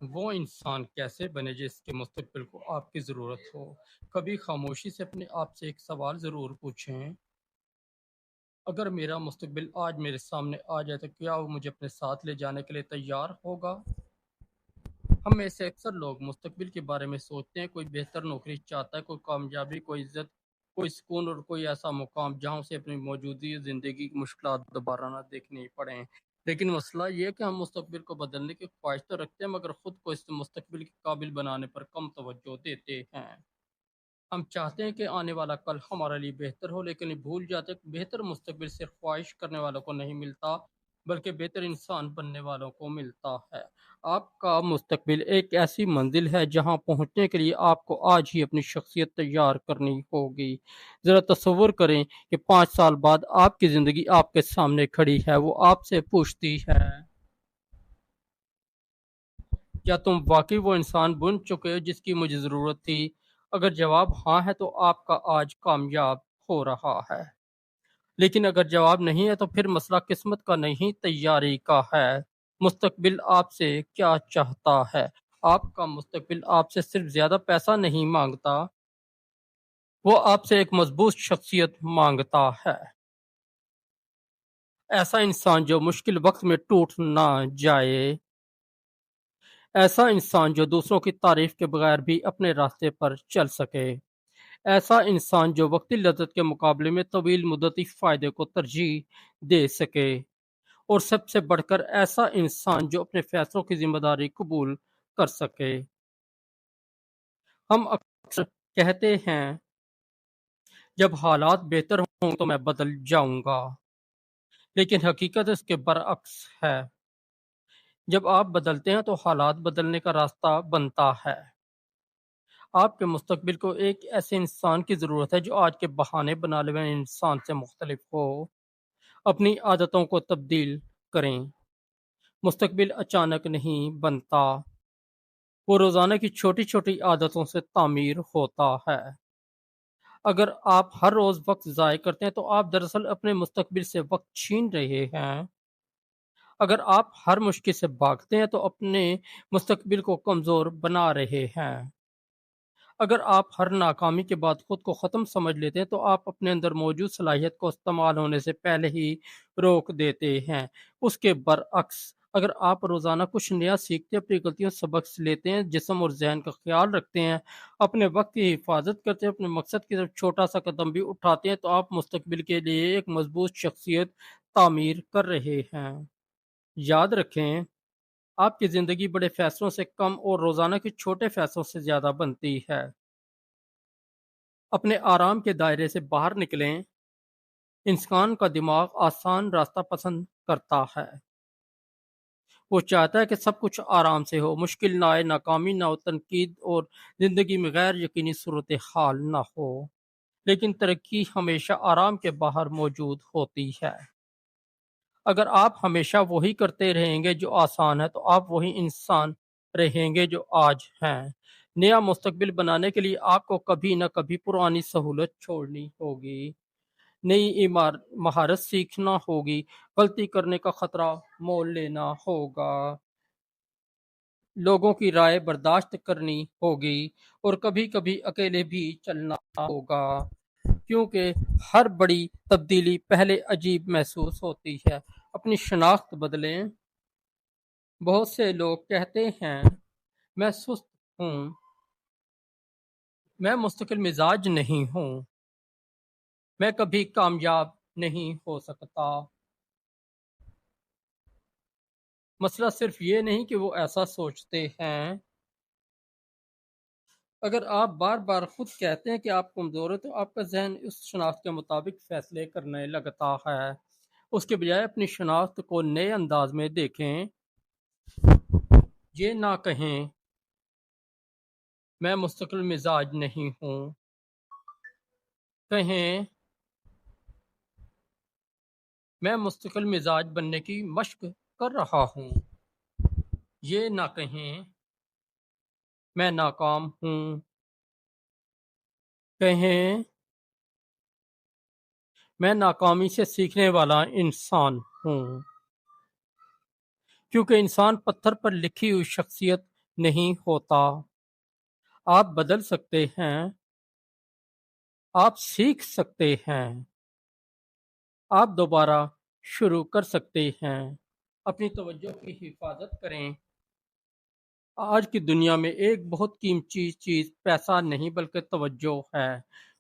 وہ انسان کیسے بنے جس کے مستقبل کو آپ کی ضرورت ہو؟ کبھی خاموشی سے اپنے آپ سے ایک سوال ضرور پوچھیں، اگر میرا مستقبل آج میرے سامنے آ جائے تو کیا وہ مجھے اپنے ساتھ لے جانے کے لیے تیار ہوگا؟ ہم میں سے اکثر لوگ مستقبل کے بارے میں سوچتے ہیں، کوئی بہتر نوکری چاہتا ہے، کوئی کامیابی، کوئی عزت، کوئی سکون اور کوئی ایسا مقام جہاں اسے اپنی موجودہ زندگی کی مشکلات دوبارہ نہ دیکھنی پڑیں۔ لیکن مسئلہ یہ ہے کہ ہم مستقبل کو بدلنے کی خواہش تو رکھتے ہیں مگر خود کو اس مستقبل کے قابل بنانے پر کم توجہ دیتے ہیں۔ ہم چاہتے ہیں کہ آنے والا کل ہمارے لیے بہتر ہو، لیکن یہ بھول جاتے ہیں کہ بہتر مستقبل صرف خواہش کرنے والوں کو نہیں ملتا بلکہ بہتر انسان بننے والوں کو ملتا ہے۔ آپ کا مستقبل ایک ایسی منزل ہے جہاں پہنچنے کے لیے آپ کو آج ہی اپنی شخصیت تیار کرنی ہوگی۔ ذرا تصور کریں کہ 5 سال بعد آپ کی زندگی آپ کے سامنے کھڑی ہے، وہ آپ سے پوچھتی ہے، کیا تم واقعی وہ انسان بن چکے ہو جس کی مجھے ضرورت تھی؟ اگر جواب ہاں ہے تو آپ کا آج کامیاب ہو رہا ہے، لیکن اگر جواب نہیں ہے تو پھر مسئلہ قسمت کا نہیں، تیاری کا ہے۔ مستقبل آپ سے کیا چاہتا ہے؟ آپ کا مستقبل آپ سے صرف زیادہ پیسہ نہیں مانگتا، وہ آپ سے ایک مضبوط شخصیت مانگتا ہے۔ ایسا انسان جو مشکل وقت میں ٹوٹ نہ جائے، ایسا انسان جو دوسروں کی تعریف کے بغیر بھی اپنے راستے پر چل سکے، ایسا انسان جو وقتی لذت کے مقابلے میں طویل مدتی فائدے کو ترجیح دے سکے، اور سب سے بڑھ کر ایسا انسان جو اپنے فیصلوں کی ذمہ داری قبول کر سکے۔ ہم اکثر کہتے ہیں جب حالات بہتر ہوں تو میں بدل جاؤں گا، لیکن حقیقت اس کے برعکس ہے۔ جب آپ بدلتے ہیں تو حالات بدلنے کا راستہ بنتا ہے۔ آپ کے مستقبل کو ایک ایسے انسان کی ضرورت ہے جو آج کے بہانے بنانے والے انسان سے مختلف ہو۔ اپنی عادتوں کو تبدیل کریں۔ مستقبل اچانک نہیں بنتا، وہ روزانہ کی چھوٹی چھوٹی عادتوں سے تعمیر ہوتا ہے۔ اگر آپ ہر روز وقت ضائع کرتے ہیں تو آپ دراصل اپنے مستقبل سے وقت چھین رہے ہیں۔ اگر آپ ہر مشکل سے بھاگتے ہیں تو اپنے مستقبل کو کمزور بنا رہے ہیں۔ اگر آپ ہر ناکامی کے بعد خود کو ختم سمجھ لیتے ہیں تو آپ اپنے اندر موجود صلاحیت کو استعمال ہونے سے پہلے ہی روک دیتے ہیں۔ اس کے برعکس، اگر آپ روزانہ کچھ نیا سیکھتے ہیں، اپنی غلطیوں سے سبق لیتے ہیں، جسم اور ذہن کا خیال رکھتے ہیں، اپنے وقت کی حفاظت کرتے ہیں، اپنے مقصد کی طرف چھوٹا سا قدم بھی اٹھاتے ہیں، تو آپ مستقبل کے لیے ایک مضبوط شخصیت تعمیر کر رہے ہیں۔ یاد رکھیں، آپ کی زندگی بڑے فیصلوں سے کم اور روزانہ کے چھوٹے فیصلوں سے زیادہ بنتی ہے۔ اپنے آرام کے دائرے سے باہر نکلیں۔ انسان کا دماغ آسان راستہ پسند کرتا ہے۔ وہ چاہتا ہے کہ سب کچھ آرام سے ہو، مشکل نہ آئے، ناکامی نہ ہو، تنقید اور زندگی میں غیر یقینی صورتحال نہ ہو۔ لیکن ترقی ہمیشہ آرام کے باہر موجود ہوتی ہے۔ اگر آپ ہمیشہ وہی کرتے رہیں گے جو آسان ہے تو آپ وہی انسان رہیں گے جو آج ہیں۔ نیا مستقبل بنانے کے لیے آپ کو کبھی نہ کبھی پرانی سہولت چھوڑنی ہوگی، نئی مہارت سیکھنا ہوگی، غلطی کرنے کا خطرہ مول لینا ہوگا، لوگوں کی رائے برداشت کرنی ہوگی، اور کبھی کبھی اکیلے بھی چلنا ہوگا، کیونکہ ہر بڑی تبدیلی پہلے عجیب محسوس ہوتی ہے۔ اپنی شناخت بدلیں۔ بہت سے لوگ کہتے ہیں میں سست ہوں، میں مستقل مزاج نہیں ہوں، میں کبھی کامیاب نہیں ہو سکتا۔ مسئلہ صرف یہ نہیں کہ وہ ایسا سوچتے ہیں۔ اگر آپ بار بار خود کہتے ہیں کہ آپ کمزور ہیں تو آپ کا ذہن اس شناخت کے مطابق فیصلے کرنے لگتا ہے۔ اس کے بجائے اپنی شناخت کو نئے انداز میں دیکھیں۔ یہ نہ کہیں میں مستقل مزاج نہیں ہوں، کہیں میں مستقل مزاج بننے کی مشق کر رہا ہوں۔ یہ نہ کہیں میں ناکام ہوں، کہیں میں ناکامی سے سیکھنے والا انسان ہوں، کیونکہ انسان پتھر پر لکھی ہوئی شخصیت نہیں ہوتا۔ آپ بدل سکتے ہیں، آپ سیکھ سکتے ہیں، آپ دوبارہ شروع کر سکتے ہیں۔ اپنی توجہ کی حفاظت کریں۔ آج کی دنیا میں ایک بہت قیمتی چیز پیسہ نہیں بلکہ توجہ ہے۔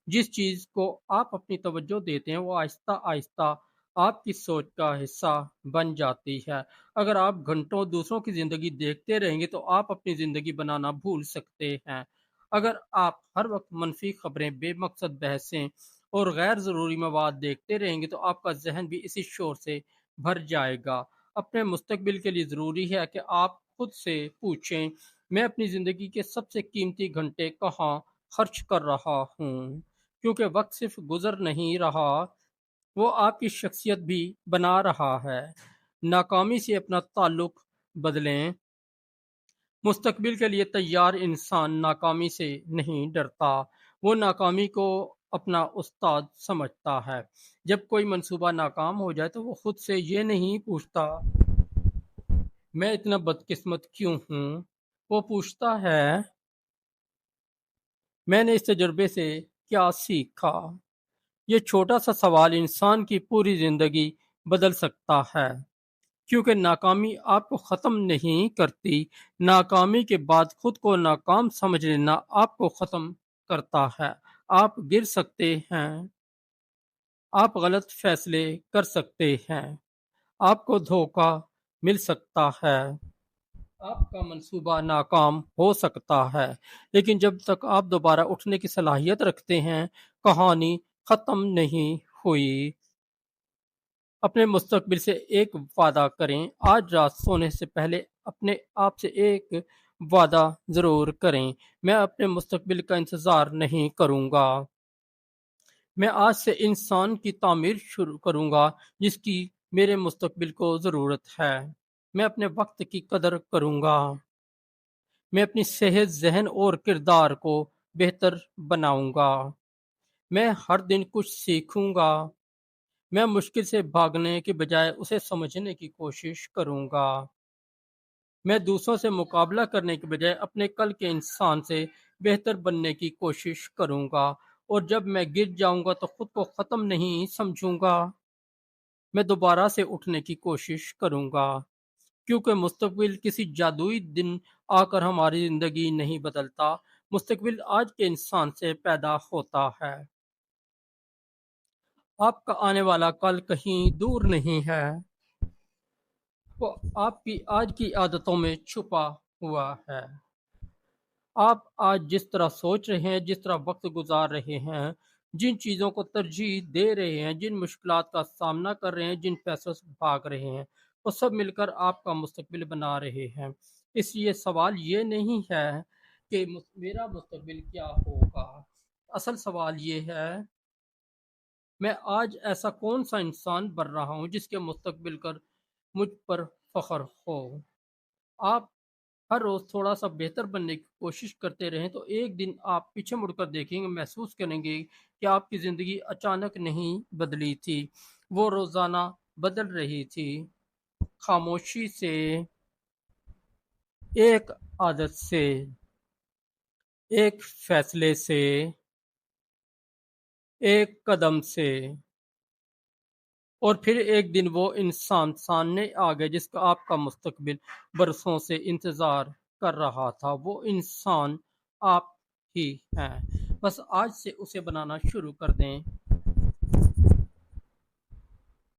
جس چیز کو آپ اپنی توجہ دیتے ہیں وہ آہستہ آہستہ آپ کی سوچ کا حصہ بن جاتی ہے۔ اگر آپ گھنٹوں دوسروں کی زندگی دیکھتے رہیں گے تو آپ اپنی زندگی بنانا بھول سکتے ہیں۔ اگر آپ ہر وقت منفی خبریں، بے مقصد بحثیں اور غیر ضروری مواد دیکھتے رہیں گے تو آپ کا ذہن بھی اسی شور سے بھر جائے گا۔ اپنے مستقبل کے لیے ضروری ہے کہ آپ خود سے پوچھیں، میں اپنی زندگی کے سب سے قیمتی گھنٹے کہاں خرچ کر رہا ہوں؟ کیونکہ وقت صرف گزر نہیں رہا، وہ آپ کی شخصیت بھی بنا رہا ہے۔ ناکامی سے اپنا تعلق بدلیں۔ مستقبل کے لیے تیار انسان ناکامی سے نہیں ڈرتا، وہ ناکامی کو اپنا استاد سمجھتا ہے۔ جب کوئی منصوبہ ناکام ہو جائے تو وہ خود سے یہ نہیں پوچھتا میں اتنا بدقسمت کیوں ہوں، وہ پوچھتا ہے میں نے اس تجربے سے کیا سیکھا۔ یہ چھوٹا سا سوال انسان کی پوری زندگی بدل سکتا ہے، کیونکہ ناکامی آپ کو ختم نہیں کرتی، ناکامی کے بعد خود کو ناکام سمجھ لینا آپ کو ختم کرتا ہے۔ آپ گر سکتے ہیں، آپ غلط فیصلے کر سکتے ہیں، آپ کو دھوکہ مل سکتا ہے، آپ کا منصوبہ ناکام ہو سکتا ہے، لیکن جب تک آپ دوبارہ اٹھنے کی صلاحیت رکھتے ہیں، کہانی ختم نہیں ہوئی۔ اپنے مستقبل سے ایک وعدہ کریں۔ آج رات سونے سے پہلے اپنے آپ سے ایک وعدہ ضرور کریں، میں اپنے مستقبل کا انتظار نہیں کروں گا۔ میں آج سے انسان کی تعمیر شروع کروں گا جس کی میرے مستقبل کو ضرورت ہے۔ میں اپنے وقت کی قدر کروں گا۔ میں اپنی صحت، ذہن اور کردار کو بہتر بناؤں گا۔ میں ہر دن کچھ سیکھوں گا۔ میں مشکل سے بھاگنے کے بجائے اسے سمجھنے کی کوشش کروں گا۔ میں دوسروں سے مقابلہ کرنے کے بجائے اپنے کل کے انسان سے بہتر بننے کی کوشش کروں گا، اور جب میں گر جاؤں گا تو خود کو ختم نہیں سمجھوں گا، میں دوبارہ سے اٹھنے کی کوشش کروں گا، کیونکہ مستقبل کسی جادوئی دن آ کر ہماری زندگی نہیں بدلتا، مستقبل آج کے انسان سے پیدا ہوتا ہے۔ آپ کا آنے والا کل کہیں دور نہیں ہے، وہ آپ کی آج کی عادتوں میں چھپا ہوا ہے۔ آپ آج جس طرح سوچ رہے ہیں، جس طرح وقت گزار رہے ہیں، جن چیزوں کو ترجیح دے رہے ہیں، جن مشکلات کا سامنا کر رہے ہیں، جن پیسوں سے بھاگ رہے ہیں، وہ سب مل کر آپ کا مستقبل بنا رہے ہیں۔ اس لیے سوال یہ نہیں ہے کہ میرا مستقبل کیا ہوگا، اصل سوال یہ ہے میں آج ایسا کون سا انسان بن رہا ہوں جس کے مستقبل کر مجھ پر فخر ہو۔ آپ ہر روز تھوڑا سا بہتر بننے کی کوشش کرتے رہیں تو ایک دن آپ پیچھے مڑ کر دیکھیں گے، محسوس کریں گے کہ آپ کی زندگی اچانک نہیں بدلی تھی، وہ روزانہ بدل رہی تھی، خاموشی سے، ایک عادت سے، ایک فیصلے سے، ایک قدم سے، اور پھر ایک دن وہ انسان سامنے آ گیا جس کا آپ کا مستقبل برسوں سے انتظار کر رہا تھا۔ وہ انسان آپ ہی ہیں، بس آج سے اسے بنانا شروع کر دیں۔